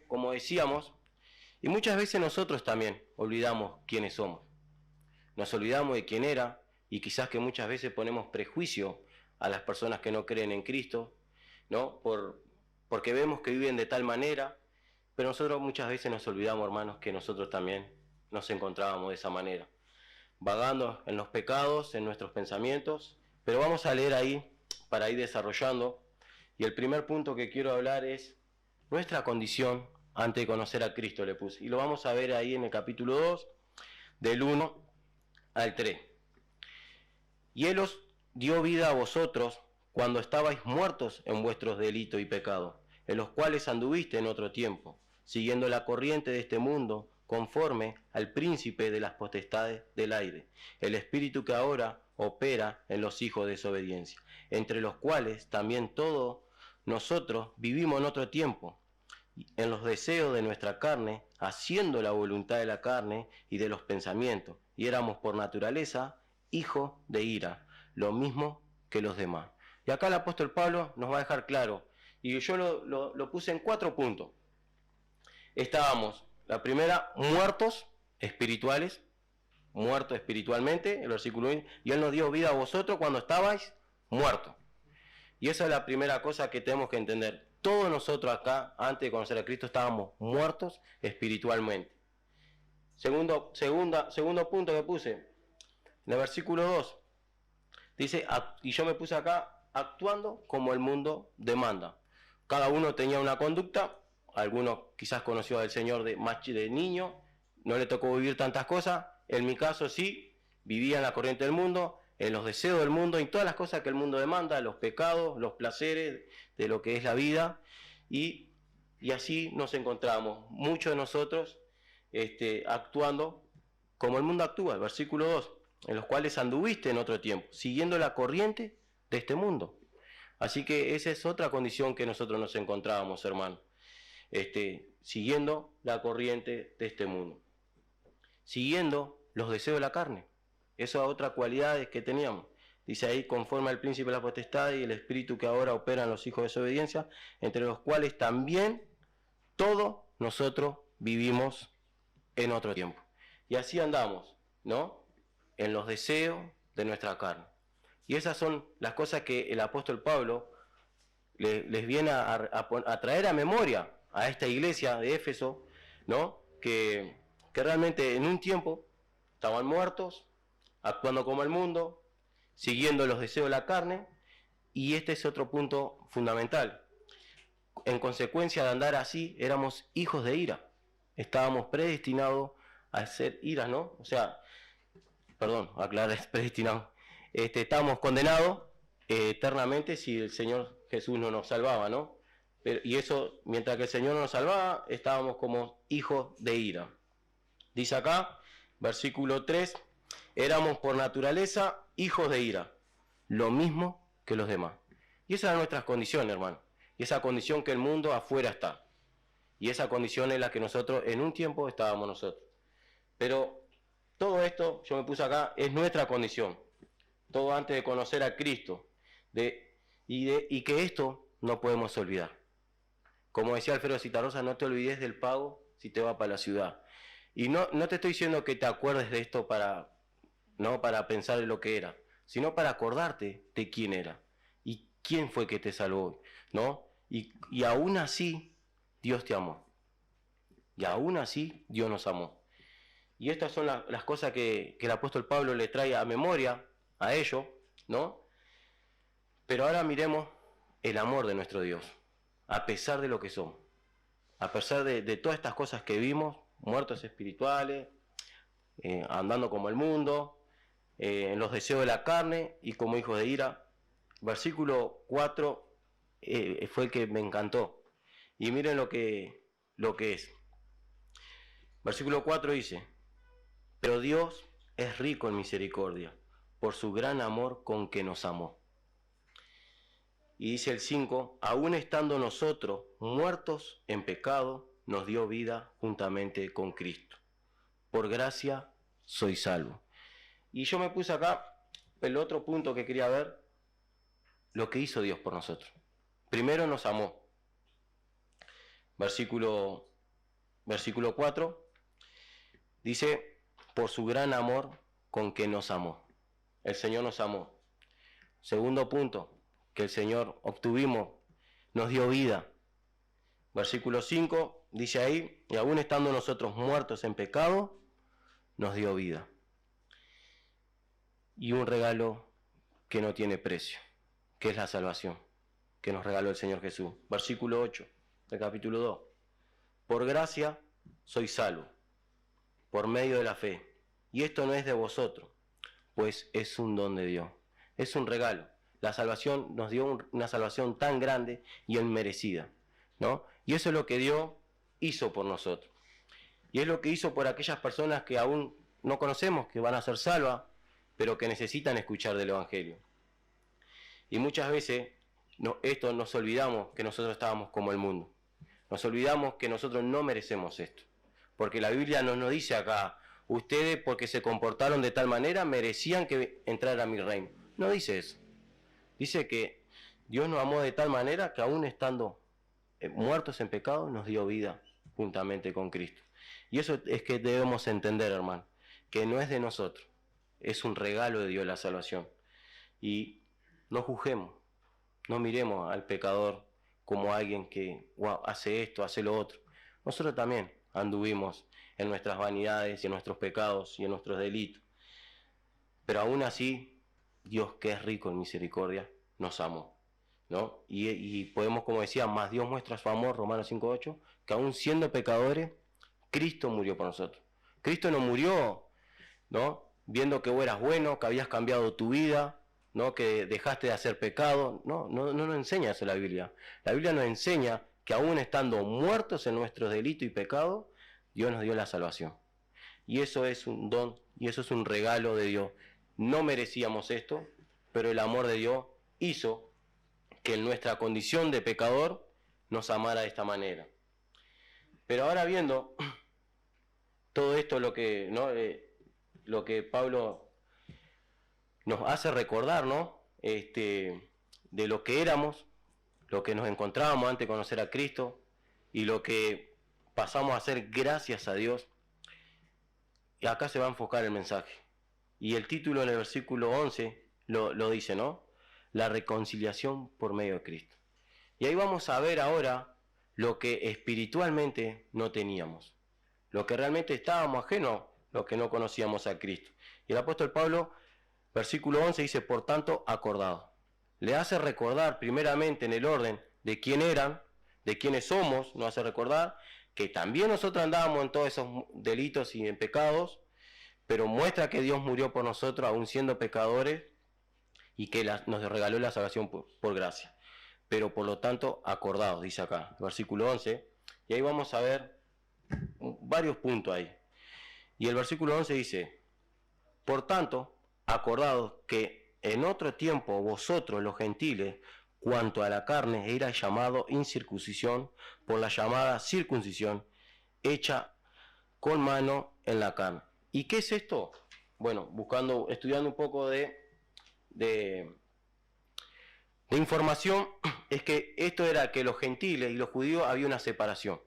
como decíamos, y muchas veces nosotros también olvidamos quiénes somos. Nos olvidamos de quién era, y quizás que muchas veces ponemos prejuicio a las personas que no creen en Cristo, ¿no? Porque vemos que viven de tal manera, pero nosotros muchas veces nos olvidamos, hermanos, que nosotros también nos encontrábamos de esa manera, vagando en los pecados, en nuestros pensamientos, pero vamos a leer ahí para ir desarrollando, y el primer punto que quiero hablar es nuestra condición antes de conocer a Cristo, le puse, y lo vamos a ver ahí en el capítulo 2, del 1 al 3. Y Él os dio vida a vosotros cuando estabais muertos en vuestros delitos y pecados, en los cuales anduviste en otro tiempo, siguiendo la corriente de este mundo, conforme al príncipe de las potestades del aire, el espíritu que ahora opera en los hijos de desobediencia, entre los cuales también todos nosotros vivimos en otro tiempo, en los deseos de nuestra carne, haciendo la voluntad de la carne y de los pensamientos, y éramos por naturaleza hijos de ira, lo mismo que los demás. Y acá el apóstol Pablo nos va a dejar claro, y yo lo puse en 4 puntos. Estábamos, la primera, muertos espirituales, muertos espiritualmente, el versículo 1, y Él nos dio vida a vosotros cuando estabais muertos. Y esa es la primera cosa que tenemos que entender. Todos nosotros acá, antes de conocer a Cristo, estábamos muertos espiritualmente. Segundo punto que puse, en el versículo 2, dice, y yo me puse acá, actuando como el mundo demanda. Cada uno tenía una conducta, algunos quizás conoció al Señor de niño, no le tocó vivir tantas cosas, en mi caso sí, vivía en la corriente del mundo, en los deseos del mundo, en todas las cosas que el mundo demanda, los pecados, los placeres de lo que es la vida, y así nos encontramos, muchos de nosotros actuando como el mundo actúa, el versículo 2, en los cuales anduviste en otro tiempo, siguiendo la corriente de este mundo. Así que esa es otra condición que nosotros nos encontrábamos, hermano, siguiendo la corriente de este mundo, siguiendo los deseos de la carne. Esas otras cualidades que teníamos. Dice ahí, conforme al príncipe de la potestad y el espíritu que ahora opera en los hijos de desobediencia, entre los cuales también todos nosotros vivimos en otro tiempo. Y así andamos, ¿no? En los deseos de nuestra carne. Y esas son las cosas que el apóstol Pablo les viene a traer a memoria a esta iglesia de Éfeso, ¿no? Que realmente en un tiempo estaban muertos, actuando como el mundo, siguiendo los deseos de la carne, y este es otro punto fundamental. En consecuencia de andar así, éramos hijos de ira. Estábamos predestinados a ser iras, ¿no? O sea, perdón, aclarar, predestinados. Estábamos condenados eternamente si el Señor Jesús no nos salvaba, ¿no? Y eso, mientras que el Señor no nos salvaba, estábamos como hijos de ira. Dice acá, versículo 3, éramos por naturaleza hijos de ira, lo mismo que los demás. Y esa es nuestra condición, hermano. Y esa condición que el mundo afuera está. Y esa condición es la que nosotros en un tiempo estábamos nosotros. Pero todo esto, yo me puse acá, es nuestra condición. Todo antes de conocer a Cristo. Y que esto no podemos olvidar. Como decía Alfredo Citarrosa, no te olvides del pago si te va para la ciudad. Y no te estoy diciendo que te acuerdes de esto no para pensar en lo que era, sino para acordarte de quién era y quién fue que te salvó, ¿no? Y aún así Dios te amó. Y aún así Dios nos amó. Y estas son las cosas que el apóstol Pablo le trae a memoria a ellos, ¿no? Pero ahora miremos el amor de nuestro Dios, a pesar de lo que somos, a pesar de todas estas cosas que vimos, muertos espirituales, andando como el mundo, en los deseos de la carne y como hijos de ira. Versículo 4 fue el que me encantó. Y miren lo que es. Versículo 4 dice, pero Dios es rico en misericordia, por su gran amor con que nos amó. Y dice el 5, aún estando nosotros muertos en pecado, nos dio vida juntamente con Cristo. Por gracia soy salvo. Y yo me puse acá el otro punto que quería ver, lo que hizo Dios por nosotros. Primero nos amó. Versículo versículo 4, dice, por su gran amor con que nos amó. El Señor nos amó. Segundo punto, que el Señor obtuvimos, nos dio vida. Versículo 5, dice ahí, y aún estando nosotros muertos en pecado, nos dio vida. Y un regalo que no tiene precio, que es la salvación, que nos regaló el Señor Jesús. Versículo 8 del capítulo 2. Por gracia soy salvo, por medio de la fe. Y esto no es de vosotros, pues es un don de Dios. Es un regalo. La salvación nos dio una salvación tan grande y inmerecida, ¿no? Y eso es lo que Dios hizo por nosotros. Y es lo que hizo por aquellas personas que aún no conocemos, que van a ser salvas, pero que necesitan escuchar del Evangelio. Y muchas veces esto nos olvidamos que nosotros estábamos como el mundo. Nos olvidamos que nosotros no merecemos esto. Porque la Biblia nos dice acá, ustedes porque se comportaron de tal manera merecían que entrara a mi reino. No dice eso. Dice que Dios nos amó de tal manera que aún estando muertos en pecado nos dio vida juntamente con Cristo. Y eso es que debemos entender, hermano, que no es de nosotros. Es un regalo de Dios la salvación. Y no juzguemos, no miremos al pecador como alguien que hace esto, hace lo otro. Nosotros también anduvimos en nuestras vanidades y en nuestros pecados y en nuestros delitos. Pero aún así, Dios, que es rico en misericordia, nos amó, ¿no? Y podemos, como decía, más Dios muestra su amor, Romanos 5:8, que aún siendo pecadores, Cristo murió por nosotros. Cristo no murió, ¿no?, viendo que vos eras bueno, que habías cambiado tu vida, ¿no?, que dejaste de hacer pecado. No nos enseña eso la Biblia. La Biblia nos enseña que aún estando muertos en nuestros delitos y pecados, Dios nos dio la salvación. Y eso es un don, y eso es un regalo de Dios. No merecíamos esto, pero el amor de Dios hizo que en nuestra condición de pecador nos amara de esta manera. Pero ahora viendo todo esto, lo que Pablo nos hace recordar, ¿no?, de lo que éramos, lo que nos encontrábamos antes de conocer a Cristo y lo que pasamos a hacer gracias a Dios. Y acá se va a enfocar el mensaje. Y el título en el versículo 11 lo dice, ¿no? La reconciliación por medio de Cristo. Y ahí vamos a ver ahora lo que espiritualmente no teníamos, lo que realmente estábamos ajenos, lo que no conocíamos a Cristo. Y el apóstol Pablo, versículo 11, dice, por tanto, acordados. Le hace recordar primeramente en el orden de quién eran, de quiénes somos, nos hace recordar que también nosotros andábamos en todos esos delitos y en pecados, pero muestra que Dios murió por nosotros aún siendo pecadores y que nos regaló la salvación por gracia. Pero por lo tanto, acordados, dice acá, versículo 11, y ahí vamos a ver varios puntos ahí. Y el versículo 11 dice, por tanto, acordados que en otro tiempo vosotros los gentiles, cuanto a la carne, erais llamado incircuncisión por la llamada circuncisión, hecha con mano en la carne. ¿Y qué es esto? Bueno, estudiando un poco de información, es que esto era que los gentiles y los judíos había una separación.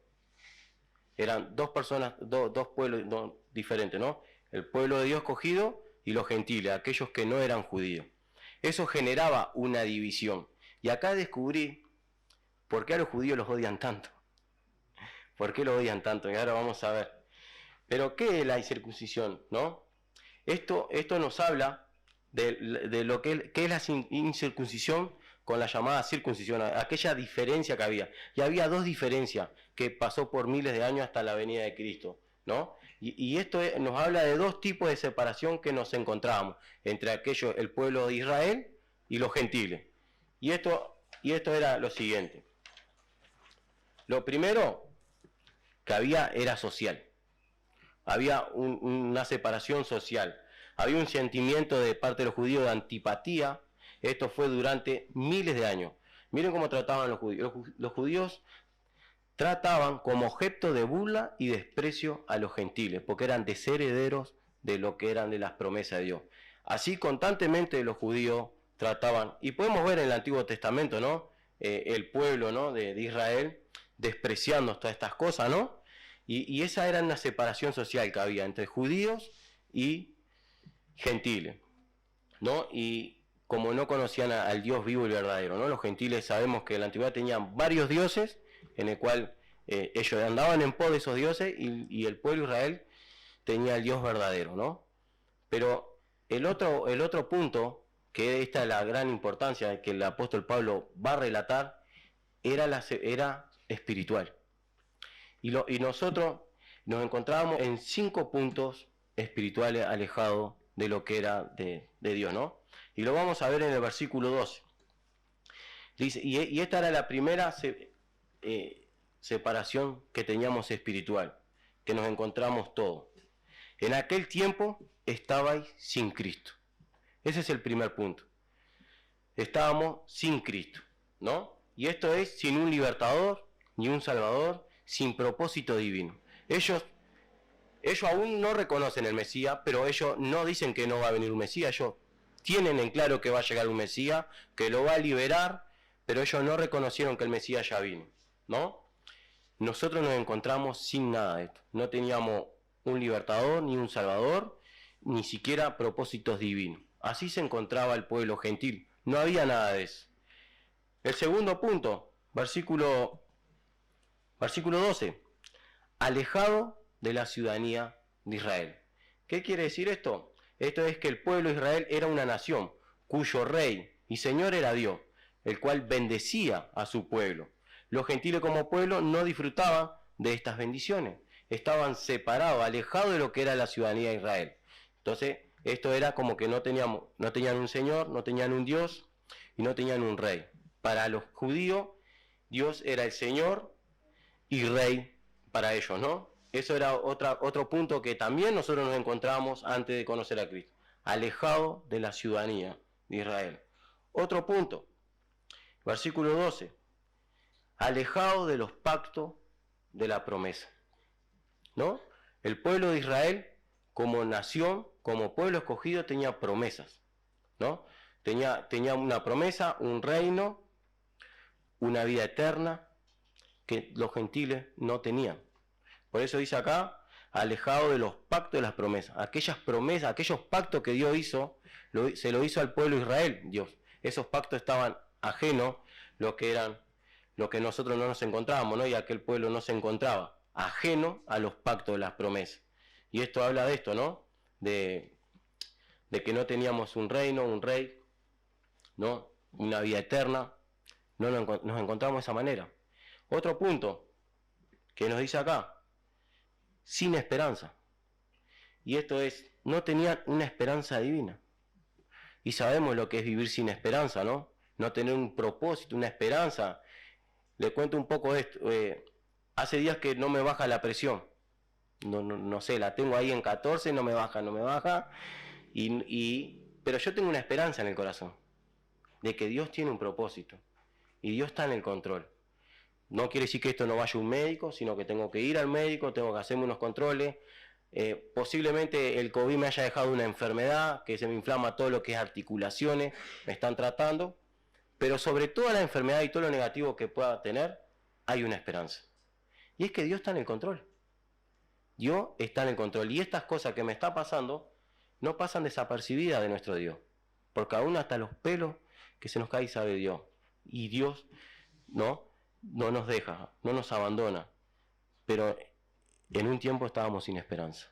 Eran dos personas, dos pueblos diferentes, ¿no? El pueblo de Dios escogido y los gentiles, aquellos que no eran judíos. Eso generaba una división. Y acá descubrí por qué a los judíos los odian tanto. ¿Por qué los odian tanto? Y ahora vamos a ver. Pero, ¿qué es la incircuncisión, no? Esto nos habla de lo que es la incircuncisión con la llamada circuncisión, aquella diferencia que había. Y había dos diferencias que pasó por miles de años hasta la venida de Cristo, ¿no? Y esto nos habla de dos tipos de separación que nos encontrábamos, entre aquellos, el pueblo de Israel y los gentiles. Y esto era lo siguiente. Lo primero que había era social. Había una separación social. Había un sentimiento de parte de los judíos de antipatía. Esto fue durante miles de años. Miren cómo trataban los judíos. Los judíos trataban como objeto de burla y desprecio a los gentiles, porque eran desherederos de lo que eran de las promesas de Dios. Así constantemente los judíos trataban, y podemos ver en el Antiguo Testamento, ¿no?, el pueblo, ¿no?, de Israel despreciando todas estas cosas, ¿no? Y esa era una separación social que había entre judíos y gentiles, ¿no? Y como no conocían al Dios vivo y verdadero, ¿no? Los gentiles sabemos que en la antigüedad tenían varios dioses, en el cual ellos andaban en pos de esos dioses, y el pueblo de Israel tenía el Dios verdadero, ¿no? Pero el otro punto, que esta es la gran importancia que el apóstol Pablo va a relatar, era espiritual. Y nosotros nos encontrábamos en 5 puntos espirituales alejados de lo que era de Dios, ¿no? Y lo vamos a ver en el versículo 12. Dice, y esta era la primera separación que teníamos espiritual, que nos encontramos todos. En aquel tiempo estabais sin Cristo. Ese es el primer punto. Estábamos sin Cristo, ¿no? Y esto es sin un libertador, ni un salvador, sin propósito divino. Ellos aún no reconocen el Mesías, pero ellos no dicen que no va a venir un Mesías. Ellos tienen en claro que va a llegar un Mesías, que lo va a liberar, pero ellos no reconocieron que el Mesías ya vino, ¿no? Nosotros nos encontramos sin nada de esto. No teníamos un libertador, ni un salvador, ni siquiera propósitos divinos. Así se encontraba el pueblo gentil. No había nada de eso. El segundo punto, versículo 12. Alejado de la ciudadanía de Israel. ¿Qué quiere decir esto? Esto es que el pueblo de Israel era una nación cuyo rey y señor era Dios, el cual bendecía a su pueblo. Los gentiles como pueblo no disfrutaban de estas bendiciones. Estaban separados, alejados de lo que era la ciudadanía de Israel. Entonces, esto era como que no tenían un señor, no tenían un Dios y no tenían un rey. Para los judíos, Dios era el Señor y rey para ellos, ¿no? Eso era otro punto que también nosotros nos encontramos antes de conocer a Cristo. Alejado de la ciudadanía de Israel. Otro punto, versículo 12. Alejado de los pactos de la promesa, ¿no? El pueblo de Israel, como nación, como pueblo escogido, tenía promesas, ¿no? Tenía una promesa, un reino, una vida eterna, que los gentiles no tenían. Por eso dice acá, alejado de los pactos de las promesas. Aquellas promesas, aquellos pactos que Dios hizo, se lo hizo al pueblo de Israel, Dios. Esos pactos estaban ajenos lo que nosotros no nos encontrábamos, ¿no? Y aquel pueblo no se encontraba, ajeno a los pactos de las promesas. Y esto habla de esto, ¿no? De que no teníamos un reino, un rey, ¿no? Una vida eterna. No nos encontramos de esa manera. Otro punto que nos dice acá, sin esperanza. Y esto es, no tenían una esperanza divina. Y sabemos lo que es vivir sin esperanza, ¿no? No tener un propósito, una esperanza. Le cuento un poco de esto. Hace días que no me baja la presión. No sé, la tengo ahí en 14, no me baja. Pero yo tengo una esperanza en el corazón, de que Dios tiene un propósito. Y Dios está en el control. No quiere decir que esto no vaya un médico, sino que tengo que ir al médico, tengo que hacerme unos controles. Posiblemente el COVID me haya dejado una enfermedad, que se me inflama todo lo que es articulaciones, me están tratando. Pero sobre toda la enfermedad y todo lo negativo que pueda tener, hay una esperanza. Y es que Dios está en el control. Dios está en el control. Y estas cosas que me están pasando, no pasan desapercibidas de nuestro Dios. Porque aún hasta los pelos que se nos cae sabe Dios. Y Dios no nos deja, no nos abandona. Pero en un tiempo estábamos sin esperanza.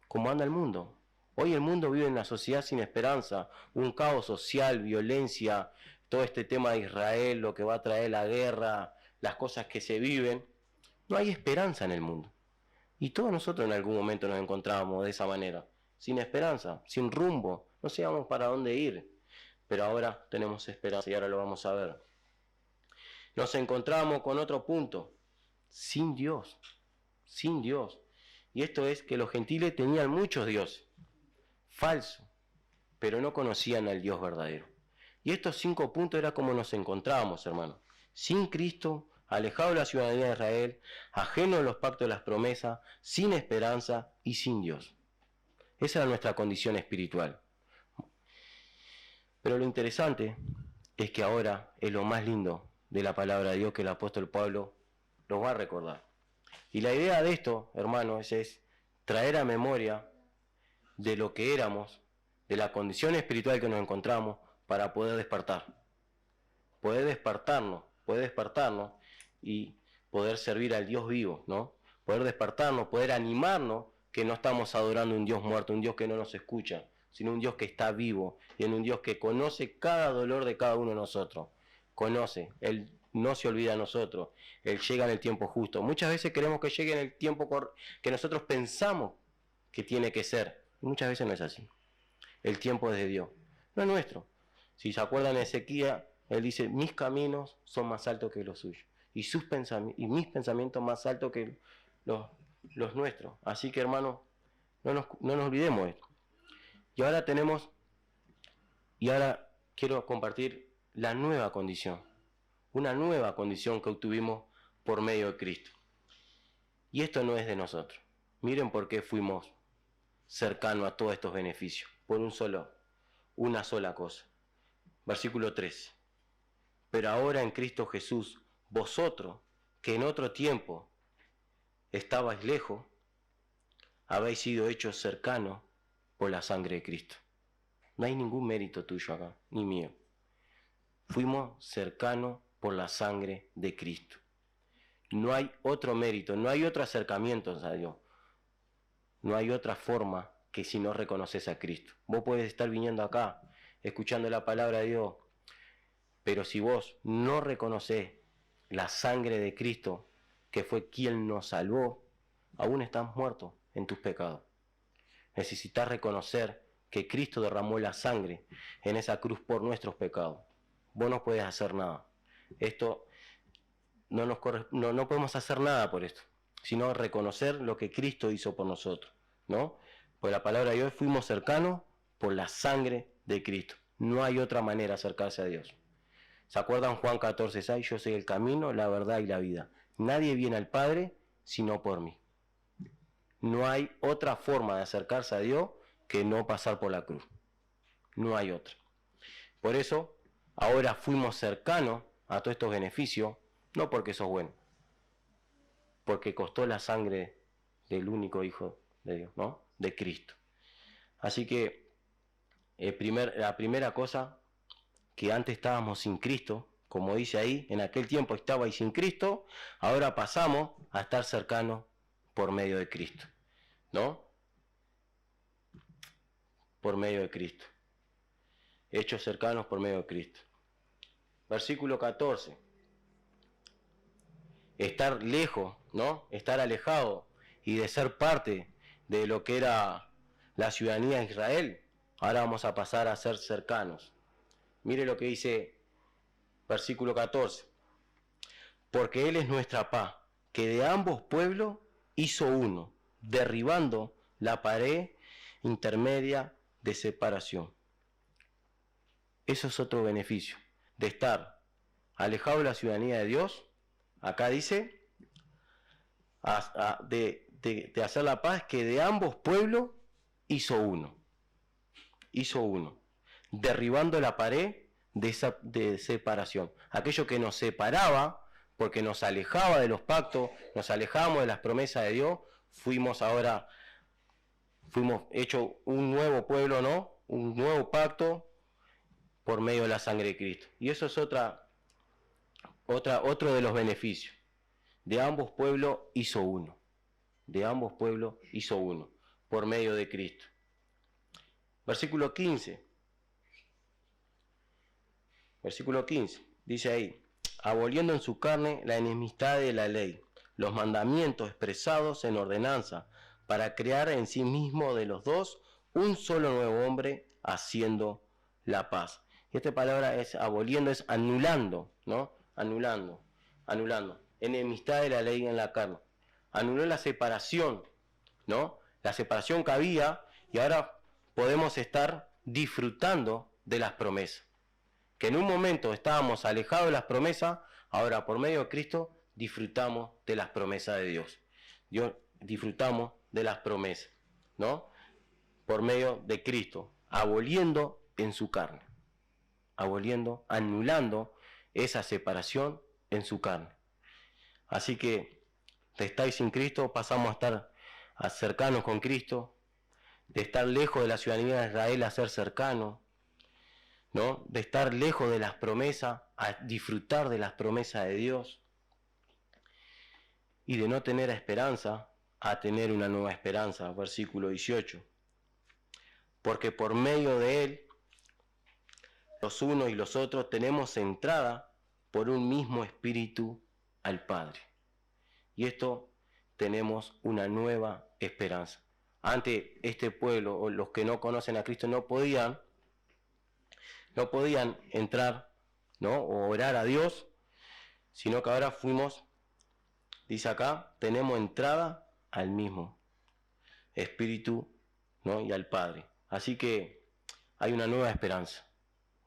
¿Cómo anda el mundo? Hoy el mundo vive en una sociedad sin esperanza, un caos social, violencia, todo este tema de Israel, lo que va a traer la guerra, las cosas que se viven. No hay esperanza en el mundo. Y todos nosotros en algún momento nos encontrábamos de esa manera, sin esperanza, sin rumbo, no sabíamos para dónde ir. Pero ahora tenemos esperanza y ahora lo vamos a ver. Nos encontramos con otro punto, sin Dios, sin Dios. Y esto es que los gentiles tenían muchos dioses, falsos, pero no conocían al Dios verdadero. Y estos 5 puntos era como nos encontrábamos, hermanos. Sin Cristo, alejado de la ciudadanía de Israel, ajeno a los pactos de las promesas, sin esperanza y sin Dios. Esa era nuestra condición espiritual. Pero lo interesante es que ahora es lo más lindo de la palabra de Dios que el apóstol Pablo nos va a recordar. Y la idea de esto, hermanos, es traer a memoria de lo que éramos, de la condición espiritual que nos encontramos, para poder despertar. Poder despertarnos y poder servir al Dios vivo, ¿no? Poder despertarnos, poder animarnos, que no estamos adorando a un Dios muerto, un Dios que no nos escucha, sino un Dios que está vivo, y en un Dios que conoce cada dolor de cada uno de nosotros. Conoce, Él no se olvida de nosotros, Él llega en el tiempo justo. Muchas veces queremos que llegue en el tiempo que nosotros pensamos que tiene que ser. Muchas veces no es así. El tiempo es de Dios, no es nuestro. Si se acuerdan de Ezequiel, él dice, mis caminos son más altos que los suyos, y mis pensamientos más altos que los nuestros. Así que, hermanos, no nos olvidemos de esto. Y ahora quiero compartir la nueva condición, una nueva condición que obtuvimos por medio de Cristo. Y esto no es de nosotros. Miren por qué fuimos cercanos a todos estos beneficios, por una sola cosa. Versículo 13. Pero ahora en Cristo Jesús, vosotros, que en otro tiempo estabais lejos, habéis sido hechos cercanos por la sangre de Cristo. No hay ningún mérito tuyo acá, ni mío. Fuimos cercanos por la sangre de Cristo. No hay otro mérito, no hay otro acercamiento a Dios. No hay otra forma que si no reconoces a Cristo. Vos podés estar viniendo acá, escuchando la palabra de Dios, pero si vos no reconocés la sangre de Cristo, que fue quien nos salvó, aún estás muerto en tus pecados. Necesitas reconocer que Cristo derramó la sangre en esa cruz por nuestros pecados. Vos no podés hacer nada. Esto no podemos hacer nada por esto, sino reconocer lo que Cristo hizo por nosotros, ¿no? Por la palabra de Dios fuimos cercanos por la sangre de Cristo. No hay otra manera de acercarse a Dios. ¿Se acuerdan Juan 14:6? Yo soy el camino, la verdad y la vida. Nadie viene al Padre sino por mí. No hay otra forma de acercarse a Dios que no pasar por la cruz. No hay otra. Por eso, ahora fuimos cercanos a todos estos beneficios, no porque sos bueno, porque costó la sangre del único Hijo de Dios, ¿no? De Cristo. Así que la primera cosa, que antes estábamos sin Cristo, como dice ahí, en aquel tiempo estabais sin Cristo, ahora pasamos a estar cercanos por medio de Cristo, ¿no? Por medio de Cristo. Hechos cercanos por medio de Cristo. Versículo 14. Estar lejos, ¿no? Estar alejado y de ser parte de lo que era la ciudadanía de Israel, ahora vamos a pasar a ser cercanos. Mire lo que dice versículo 14. Porque Él es nuestra paz, que de ambos pueblos hizo uno, derribando la pared intermedia de separación. Eso es otro beneficio, de estar alejado de la ciudadanía de Dios. Acá dice, de hacer la paz, que de ambos pueblos hizo uno. Hizo uno, derribando la pared de separación. Aquello que nos separaba, porque nos alejaba de los pactos, nos alejábamos de las promesas de Dios, fuimos hecho un nuevo pueblo, ¿no? Un nuevo pacto por medio de la sangre de Cristo. Y eso es otro de los beneficios. De ambos pueblos hizo uno. De ambos pueblos hizo uno, por medio de Cristo. Versículo 15. Versículo 15. Dice ahí, aboliendo en su carne la enemistad de la ley, los mandamientos expresados en ordenanza, para crear en sí mismo de los dos un solo nuevo hombre, haciendo la paz. Y esta palabra es aboliendo, es anulando, ¿no? Anulando. Enemistad de la ley en la carne. Anuló la separación, ¿no? La separación que había, y ahora podemos estar disfrutando de las promesas. Que en un momento estábamos alejados de las promesas, ahora por medio de Cristo disfrutamos de las promesas de Dios. Disfrutamos de las promesas, ¿no? Por medio de Cristo, aboliendo en su carne. Anulando esa separación en su carne. Así que de estar sin Cristo pasamos a estar cercanos con Cristo, de estar lejos de la ciudadanía de Israel a ser cercanos, ¿no? De estar lejos de las promesas a disfrutar de las promesas de Dios, y de no tener esperanza a tener una nueva esperanza, versículo 18. Porque por medio de Él, los unos y los otros tenemos entrada por un mismo espíritu al Padre. Y esto tenemos una nueva esperanza. Antes este pueblo, o los que no conocen a Cristo, no podían entrar, ¿no? O orar a Dios, sino que ahora fuimos, dice acá, tenemos entrada al mismo espíritu, ¿no? Y al Padre. Así que hay una nueva esperanza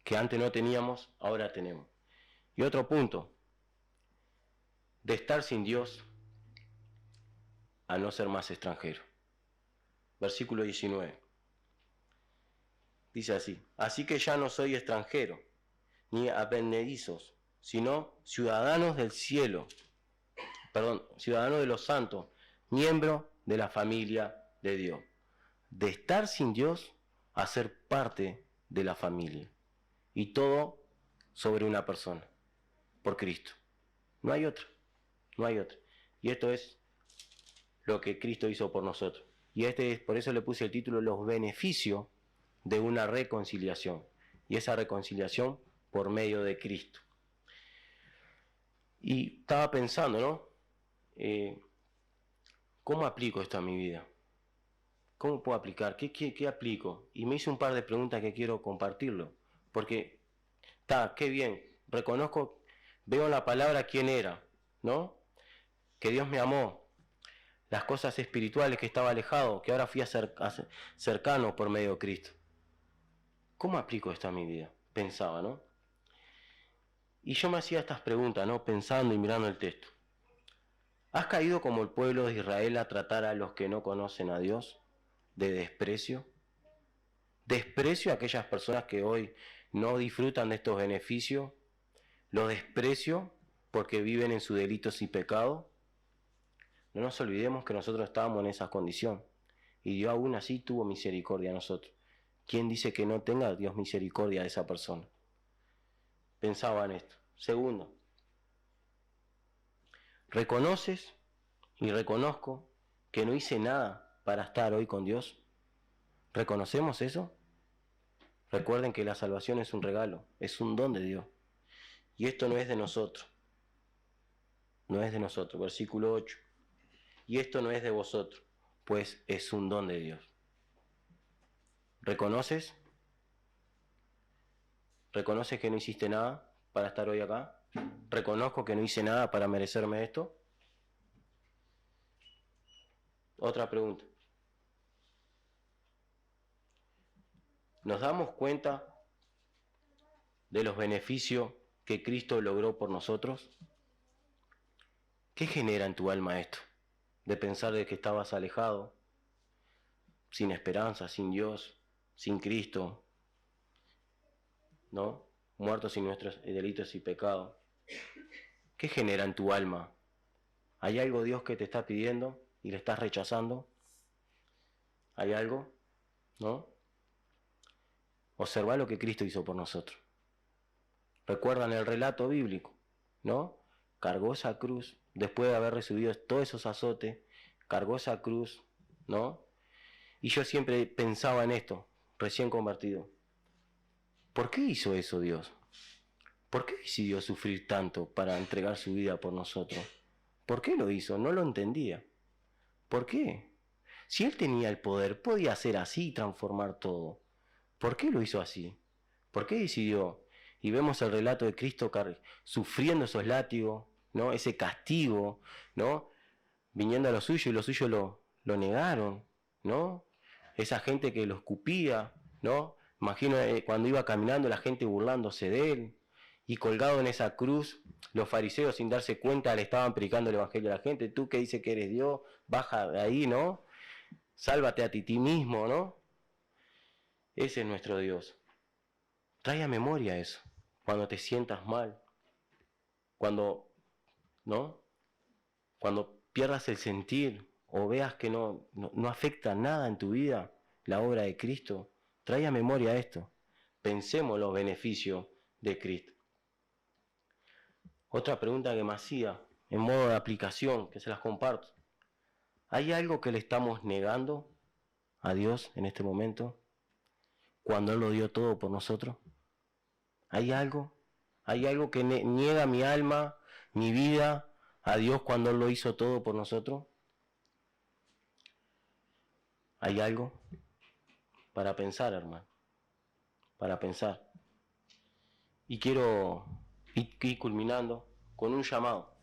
que antes no teníamos, ahora tenemos. Y otro punto, de estar sin Dios a no ser más extranjero. Versículo 19. Dice así: así que ya no soy extranjero, ni advenedizos, sino ciudadanos del cielo, ciudadanos de los santos, miembros de la familia de Dios. De estar sin Dios a ser parte de la familia. Y todo sobre una persona, por Cristo. No hay otra, no hay otra. Y esto es lo que Cristo hizo por nosotros. Y por eso le puse el título, los beneficios de una reconciliación. Y esa reconciliación por medio de Cristo. Y estaba pensando, ¿no? ¿Cómo aplico esto a mi vida? ¿Cómo puedo aplicar? ¿Qué aplico? Y me hice un par de preguntas que quiero compartirlo. Porque, qué bien, reconozco, veo en la palabra quién era, ¿no? Que Dios me amó, las cosas espirituales que estaba alejado, que ahora fui cercano por medio de Cristo. ¿Cómo aplico esto a mi vida? Pensaba, ¿no? Y yo me hacía estas preguntas, ¿no? Pensando y mirando el texto. ¿Has caído como el pueblo de Israel a tratar a los que no conocen a Dios de desprecio? ¿Desprecio a aquellas personas que hoy no disfrutan de estos beneficios? ¿Los desprecio porque viven en sus delitos y pecados? No nos olvidemos que nosotros estábamos en esa condición y Dios aún así tuvo misericordia de nosotros. ¿Quién dice que no tenga Dios misericordia de esa persona? Pensaba en esto. Segundo, ¿reconoces y reconozco que no hice nada para estar hoy con Dios? ¿Reconocemos eso? Recuerden que la salvación es un regalo, es un don de Dios. Y esto no es de nosotros. No es de nosotros. Versículo 8. Y esto no es de vosotros, pues es un don de Dios. ¿Reconoces? ¿Reconoces que no hiciste nada para estar hoy acá? ¿Reconozco que no hice nada para merecerme esto? Otra pregunta. ¿Nos damos cuenta de los beneficios que Cristo logró por nosotros? ¿Qué genera en tu alma esto? De pensar de que estabas alejado, sin esperanza, sin Dios, sin Cristo, ¿no? Muertos sin nuestros delitos y pecados. ¿Qué genera en tu alma? ¿Hay algo Dios que te está pidiendo y le estás rechazando? ¿Hay algo? ¿No? Observa lo que Cristo hizo por nosotros. ¿Recuerdan el relato bíblico? ¿No? Cargó esa cruz, después de haber recibido todos esos azotes, cargó esa cruz, ¿no? Y yo siempre pensaba en esto, recién convertido. ¿Por qué hizo eso Dios? ¿Por qué decidió sufrir tanto para entregar su vida por nosotros? ¿Por qué lo hizo? No lo entendía. ¿Por qué? Si Él tenía el poder, podía hacer así y transformar todo. ¿Por qué lo hizo así? ¿Por qué decidió? Y vemos el relato de Cristo sufriendo esos látigos, ¿no? Ese castigo, ¿no? Viniendo a los suyos y los suyos lo negaron, ¿no? Esa gente que lo escupía, ¿no? Imagino cuando iba caminando la gente burlándose de él, y colgado en esa cruz, los fariseos sin darse cuenta le estaban predicando el evangelio a la gente. Tú que dices que eres Dios, baja de ahí, ¿no? Sálvate a ti mismo, ¿no? Ese es nuestro Dios. Trae a memoria eso, cuando te sientas mal, cuando, ¿no? Cuando pierdas el sentir o veas que no afecta nada en tu vida la obra de Cristo, trae a memoria esto. Pensemos los beneficios de Cristo. Otra pregunta que me hacía, en modo de aplicación, que se las comparto. ¿Hay algo que le estamos negando a Dios en este momento cuando Él lo dio todo por nosotros? ¿Hay algo? ¿Hay algo que niega mi alma, mi vida a Dios cuando Él lo hizo todo por nosotros? ¿Hay algo? Para pensar, hermano. Para pensar. Y quiero ir culminando con un llamado.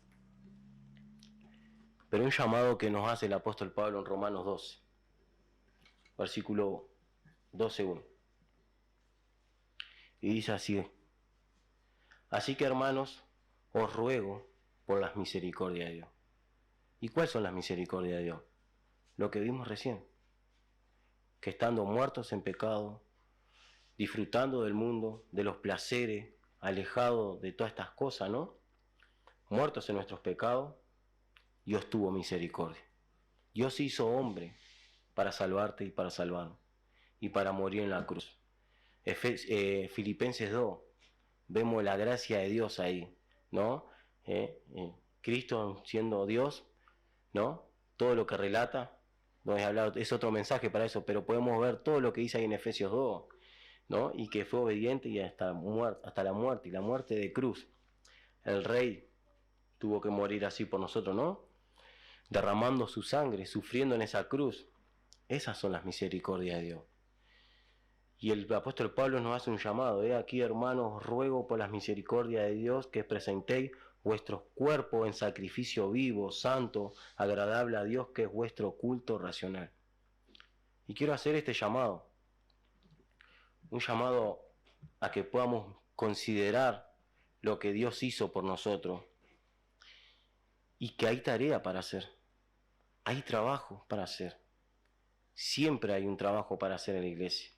Pero un llamado que nos hace el apóstol Pablo en Romanos 12, versículo 12:1. Y dice así: así que, hermanos, os ruego por las misericordias de Dios. ¿Y cuáles son las misericordias de Dios? Lo que vimos recién, que estando muertos en pecado, disfrutando del mundo, de los placeres, alejados de todas estas cosas, ¿no? Muertos en nuestros pecados, Dios tuvo misericordia. Dios se hizo hombre para salvarte y para salvarnos, y para morir en la cruz. Filipenses 2, vemos la gracia de Dios ahí, ¿no? Cristo siendo Dios, ¿no? Todo lo que relata, no he hablado, es otro mensaje para eso, pero podemos ver todo lo que dice ahí en Efesios 2, ¿no? Y que fue obediente y hasta la muerte, y la muerte de cruz. El Rey tuvo que morir así por nosotros, ¿no? Derramando su sangre, sufriendo en esa cruz. Esas son las misericordias de Dios. Y el apóstol Pablo nos hace un llamado: aquí, hermanos, os ruego por las misericordias de Dios que presentéis vuestros cuerpos en sacrificio vivo, santo, agradable a Dios, que es vuestro culto racional. Y quiero hacer este llamado, un llamado a que podamos considerar lo que Dios hizo por nosotros, y que hay tarea para hacer, hay trabajo para hacer. Siempre hay un trabajo para hacer en la iglesia.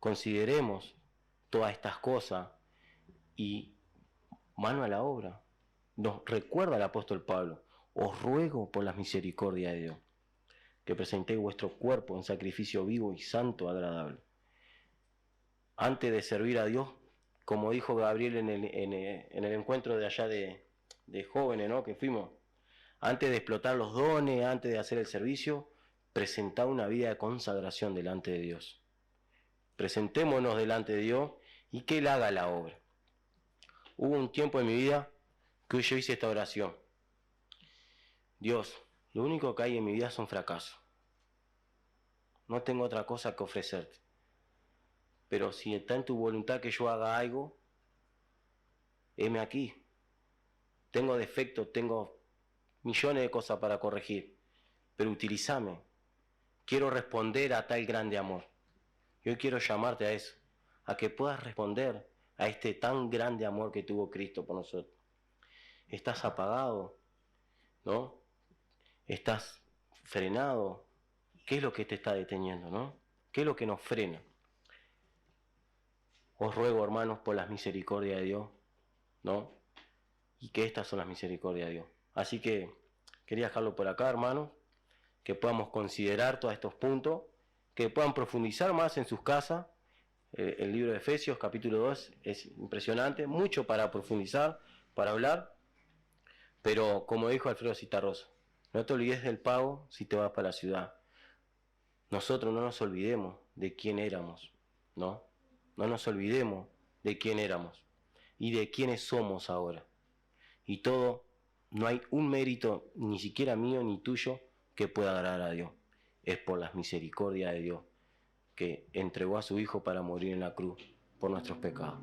Consideremos todas estas cosas y mano a la obra. Nos recuerda el apóstol Pablo: os ruego por las misericordias de Dios que presentéis vuestro cuerpo en sacrificio vivo y santo, agradable. Antes de servir a Dios, como dijo Gabriel en el encuentro de allá de jóvenes, ¿no?, que fuimos, antes de explotar los dones, antes de hacer el servicio, presentar una vida de consagración delante de Dios. Presentémonos delante de Dios y que Él haga la obra. Hubo un tiempo en mi vida que yo hice esta oración: Dios, lo único que hay en mi vida son fracasos. No tengo otra cosa que ofrecerte. Pero si está en tu voluntad que yo haga algo, heme aquí. Tengo defectos, tengo millones de cosas para corregir, pero utilízame. Quiero responder a tal grande amor. Yo quiero llamarte a eso, a que puedas responder a este tan grande amor que tuvo Cristo por nosotros. Estás apagado, ¿no? Estás frenado. ¿Qué es lo que te está deteniendo, no? ¿Qué es lo que nos frena? Os ruego, hermanos, por las misericordias de Dios, ¿no? Y que estas son las misericordias de Dios. Así que quería dejarlo por acá, hermanos, que podamos considerar todos estos puntos, que puedan profundizar más en sus casas. El libro de Efesios, capítulo 2, es impresionante, mucho para profundizar, para hablar, pero como dijo Alfredo Citarrosa, no te olvides del pago si te vas para la ciudad. Nosotros no nos olvidemos de quién éramos, ¿no? No nos olvidemos de quién éramos y de quiénes somos ahora. Y todo, no hay un mérito, ni siquiera mío ni tuyo, que pueda agradar a Dios. Es por las misericordias de Dios, que entregó a su Hijo para morir en la cruz por nuestros pecados.